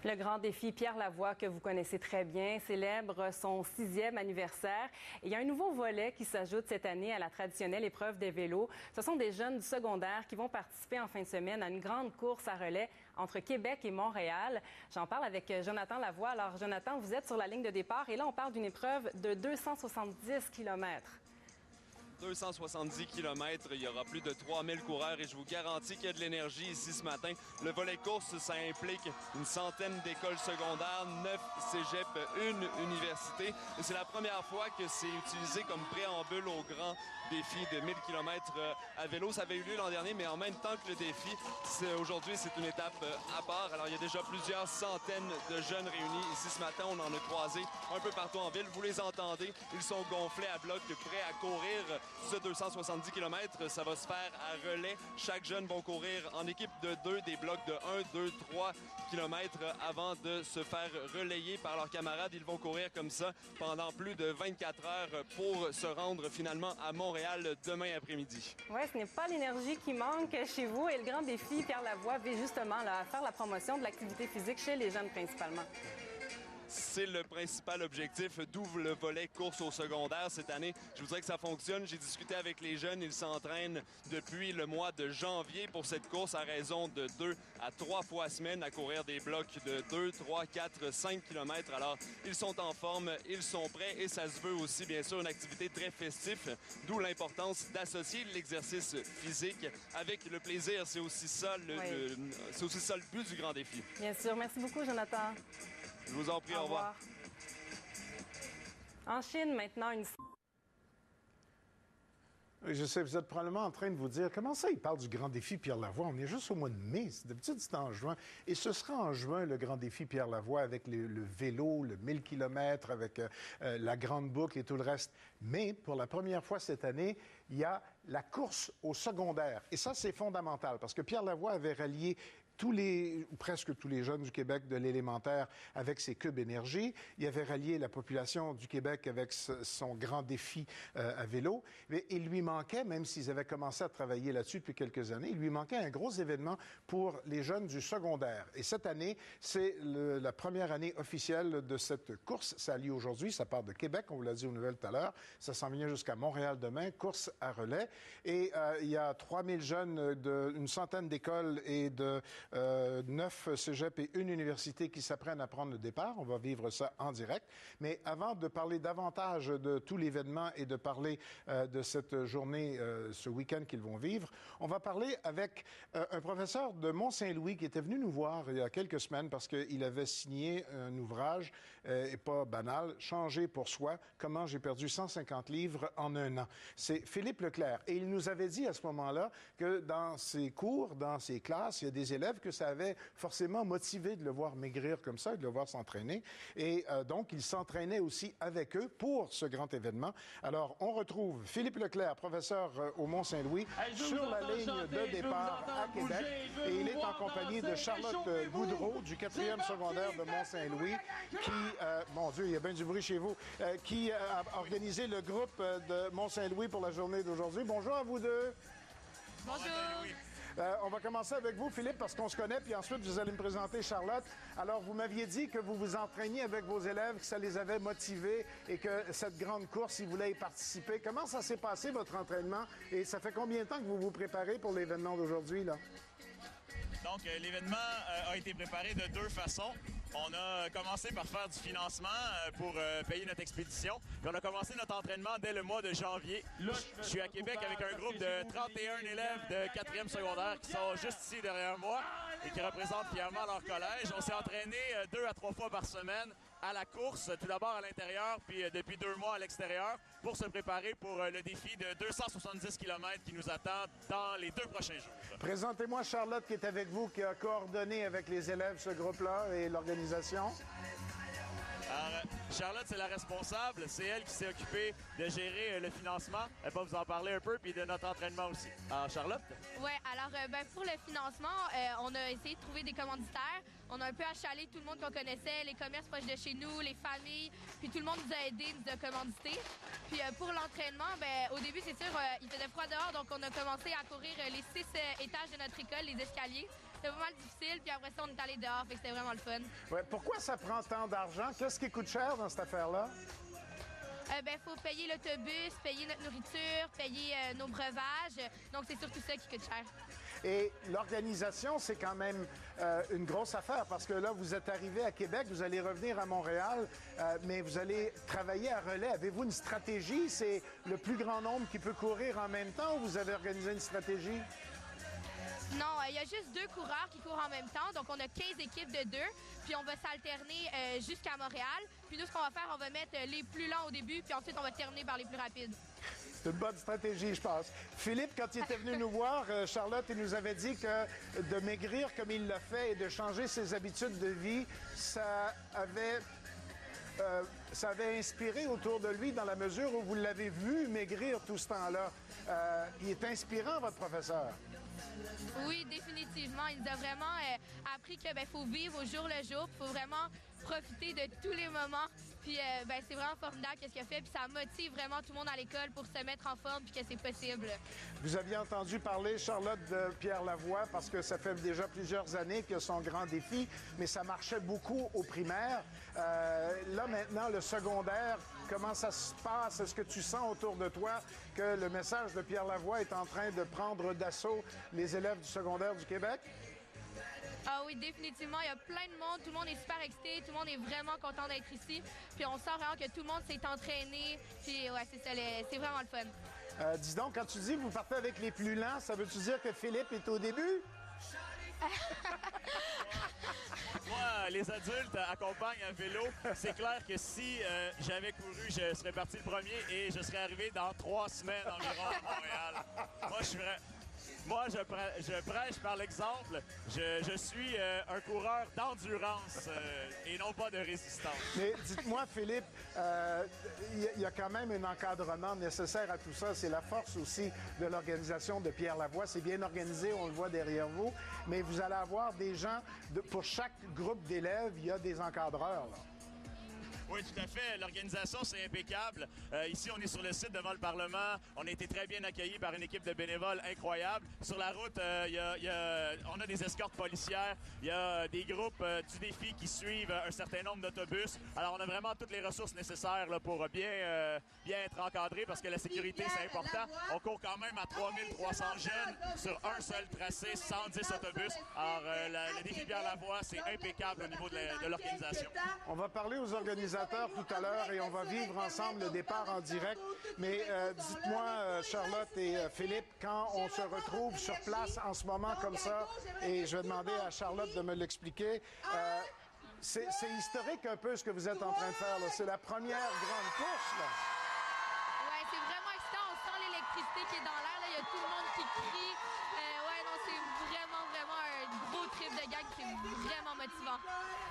Le grand défi Pierre Lavoie, que vous connaissez très bien, célèbre son 6e anniversaire. Et il y a un nouveau volet qui s'ajoute cette année à la traditionnelle épreuve des vélos. Ce sont des jeunes du secondaire qui vont participer en fin de semaine à une grande course à relais entre Québec et Montréal. J'en parle avec Jonathan Lavoie. Alors, Jonathan, vous êtes sur la ligne de départ et là, on parle d'une épreuve de 270 kilomètres. 270 km, il y aura plus de 3000 coureurs et je vous garantis qu'il y a de l'énergie ici ce matin. Le volet course, ça implique une centaine d'écoles secondaires, 9 cégeps, une université. Et c'est la première fois que c'est utilisé comme préambule au grand défi de 1000 km à vélo. Ça avait eu lieu l'an dernier, mais en même temps que le défi, aujourd'hui, c'est une étape à part. Alors, il y a déjà plusieurs centaines de jeunes réunis ici ce matin. On en a croisé un peu partout en ville. Vous les entendez, ils sont gonflés à bloc, prêts à courir ce 270 km. Ça va se faire à relais. Chaque jeune va courir en équipe de 2, des blocs de 1, 2, 3 km avant de se faire relayer par leurs camarades. Ils vont courir comme ça pendant plus de 24 heures pour se rendre finalement à Montréal demain après-midi. Oui, ce n'est pas l'énergie qui manque chez vous. Et le grand défi, Pierre Lavoie, vise justement à faire la promotion de l'activité physique chez les jeunes principalement. C'est le principal objectif, d'où le volet course au secondaire cette année. Je vous dirais que ça fonctionne. J'ai discuté avec les jeunes. Ils s'entraînent depuis le mois de janvier pour cette course à raison de 2 à 3 fois semaine à courir des blocs de 2, 3, 4, 5 km. Alors, ils sont en forme, ils sont prêts et ça se veut aussi, bien sûr, une activité très festive, d'où l'importance d'associer l'exercice physique avec le plaisir. C'est aussi ça c'est aussi ça le but du grand défi. Bien sûr. Merci beaucoup, Jonathan. Je vous en prie, au revoir. En Chine, maintenant, une... Je sais, vous êtes probablement en train de vous dire, comment ça, il parle du grand défi Pierre Lavoie? On est juste au mois de mai. D'habitude, c'est en juin. Et ce sera en juin, le grand défi Pierre Lavoie, avec le vélo, le 1000 km, avec la grande boucle et tout le reste. Mais, pour la première fois cette année, il y a la course au secondaire. Et ça, c'est fondamental, parce que Pierre Lavoie avait rallié presque tous les jeunes du Québec de l'élémentaire avec ses cubes énergie. Il avait rallié la population du Québec avec son grand défi à vélo. Mais il lui manquait, même s'ils avaient commencé à travailler là-dessus depuis quelques années, il lui manquait un gros événement pour les jeunes du secondaire. Et cette année, c'est la première année officielle de cette course. Ça a lieu aujourd'hui. Ça part de Québec, on vous l'a dit aux nouvelles tout à l'heure. Ça s'en vient jusqu'à Montréal demain. Course à relais. Et il y a 3000 jeunes d'une centaine d'écoles et de 9 cégeps et une université qui s'apprennent à prendre le départ. On va vivre ça en direct. Mais avant de parler davantage de tout l'événement et de parler de cette journée, ce week-end qu'ils vont vivre, on va parler avec un professeur de Mont-Saint-Louis qui était venu nous voir il y a quelques semaines parce qu'il avait signé un ouvrage, et pas banal, Changer pour soi, comment j'ai perdu 150 livres en un an. C'est Philippe Leclerc. Et il nous avait dit à ce moment-là que dans ses cours, dans ses classes, il y a des élèves que ça avait forcément motivé de le voir maigrir comme ça et de le voir s'entraîner. Et donc, il s'entraînait aussi avec eux pour ce grand événement. Alors, on retrouve Philippe Leclerc, professeur au Mont-Saint-Louis, sur la ligne de départ à Québec. Et il est en compagnie de Charlotte Boudreau, du 4e secondaire de Mont-Saint-Louis, qui, mon Dieu, il y a bien du bruit chez vous, qui a organisé le groupe de Mont-Saint-Louis pour la journée d'aujourd'hui. Bonjour à vous deux. Bonjour. On va commencer avec vous, Philippe, parce qu'on se connaît, puis ensuite, vous allez me présenter Charlotte. Alors, vous m'aviez dit que vous vous entraîniez avec vos élèves, que ça les avait motivés et que cette grande course, ils voulaient y participer. Comment ça s'est passé, votre entraînement? Et ça fait combien de temps que vous vous préparez pour l'événement d'aujourd'hui, là? Donc, l'événement a été préparé de deux façons. On a commencé par faire du financement pour payer notre expédition. Puis on a commencé notre entraînement dès le mois de janvier. Je suis à Québec avec un groupe de 31 élèves de 4e secondaire qui sont juste ici derrière moi et qui représentent fièrement leur collège. On s'est entraîné 2 à 3 fois par semaine à la course, tout d'abord à l'intérieur, puis depuis 2 mois à l'extérieur, pour se préparer pour le défi de 270 km qui nous attend dans les 2 prochains jours. Présentez-moi Charlotte qui est avec vous, qui a coordonné avec les élèves ce groupe-là et l'organisation. Alors, Charlotte, c'est la responsable. C'est elle qui s'est occupée de gérer le financement. Elle va vous en parler un peu, puis de notre entraînement aussi. Alors, Charlotte? Oui, alors pour le financement, on a essayé de trouver des commanditaires. On a un peu achalé tout le monde qu'on connaissait, les commerces proches de chez nous, les familles, puis tout le monde nous a aidés, nous a commandité. Puis pour l'entraînement, au début, c'est sûr, il faisait froid dehors, donc on a commencé à courir les 6 étages de notre école, les escaliers. c'était pas mal difficile. Puis après ça, on est allé dehors, fait que c'était vraiment le fun. Ouais, pourquoi ça prend tant d'argent? Qu'est-ce qui coûte cher dans cette affaire-là? Faut payer l'autobus, payer notre nourriture, payer nos breuvages. Donc, c'est surtout ça qui coûte cher. Et l'organisation, c'est quand même une grosse affaire parce que là, vous êtes arrivé à Québec, vous allez revenir à Montréal, mais vous allez travailler à relais. Avez-vous une stratégie? C'est le plus grand nombre qui peut courir en même temps ou vous avez organisé une stratégie? Non, il y a juste 2 coureurs qui courent en même temps. Donc, on a 15 équipes de 2. Puis, on va s'alterner jusqu'à Montréal. Puis, nous, ce qu'on va faire, on va mettre les plus lents au début. Puis ensuite, on va terminer par les plus rapides. C'est une bonne stratégie, je pense. Philippe, quand il était venu nous voir, Charlotte, il nous avait dit que de maigrir comme il l'a fait et de changer ses habitudes de vie, ça avait inspiré autour de lui dans la mesure où vous l'avez vu maigrir tout ce temps-là. Il est inspirant, votre professeur. Oui, définitivement. Il nous a vraiment appris qu'il faut vivre au jour le jour. Il faut vraiment profiter de tous les moments. Puis c'est vraiment formidable ce qu'il a fait. Puis ça motive vraiment tout le monde à l'école pour se mettre en forme puis que c'est possible. Vous aviez entendu parler, Charlotte, de Pierre Lavoie parce que ça fait déjà plusieurs années qu'il a son grand défi, mais ça marchait beaucoup au primaire. Là, maintenant, le secondaire, comment ça se passe? Est-ce que tu sens autour de toi que le message de Pierre Lavoie est en train de prendre d'assaut les élèves du secondaire du Québec? Ah oui, définitivement. Il y a plein de monde. Tout le monde est super excité. Tout le monde est vraiment content d'être ici. Puis on sent vraiment que tout le monde s'est entraîné. Puis ouais, c'est ça, c'est vraiment le fun. Dis donc, quand tu dis que vous partez avec les plus lents, ça veut-tu dire que Philippe est au début? Moi, les adultes accompagnent à vélo. C'est clair que si j'avais couru, je serais parti le premier et je serais arrivé dans 3 semaines environ à Montréal. Moi, je prêche par l'exemple. Je suis un coureur d'endurance et non pas de résistance. Mais dites-moi, Philippe, il y a quand même un encadrement nécessaire à tout ça. C'est la force aussi de l'organisation de Pierre Lavoie. C'est bien organisé, on le voit derrière vous. Mais vous allez avoir des gens, pour chaque groupe d'élèves, il y a des encadreurs, là. Oui, tout à fait. L'organisation, c'est impeccable. Ici, on est sur le site devant le Parlement. On a été très bien accueillis par une équipe de bénévoles incroyable. Sur la route, on a des escortes policières. Il y a des groupes du défi qui suivent un certain nombre d'autobus. Alors, on a vraiment toutes les ressources nécessaires là, pour bien être encadrés parce que la sécurité, c'est important. On court quand même à 3300 jeunes sur un seul tracé, 110 autobus. Alors, le défi Pierre Lavoie, c'est impeccable au niveau de l'organisation. On va parler aux organisateurs tout à l'heure et on va vivre ensemble le départ en direct. Mais dites-moi, Charlotte et Philippe, quand on se retrouve sur place en ce moment comme ça, et je vais demander à Charlotte de me l'expliquer, c'est historique un peu ce que vous êtes en train de faire, là. C'est la première grande course, là. Oui, c'est vraiment excitant. On sent l'électricité qui est dans l'air. Il y a tout le monde qui crie. C'est vraiment un gros trip de gang. C'est vraiment motivant.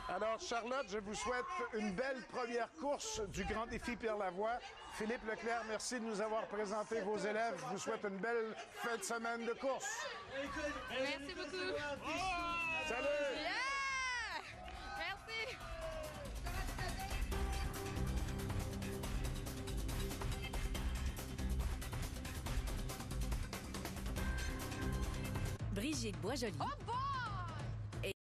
Alors, Charlotte, je vous souhaite une belle première course du Grand Défi Pierre Lavoie. Philippe Leclerc, merci de nous avoir présenté vos élèves. Je vous souhaite une belle fin de semaine de course. Merci beaucoup. Salut! Yeah! Merci! Brigitte Boisjoli. Oh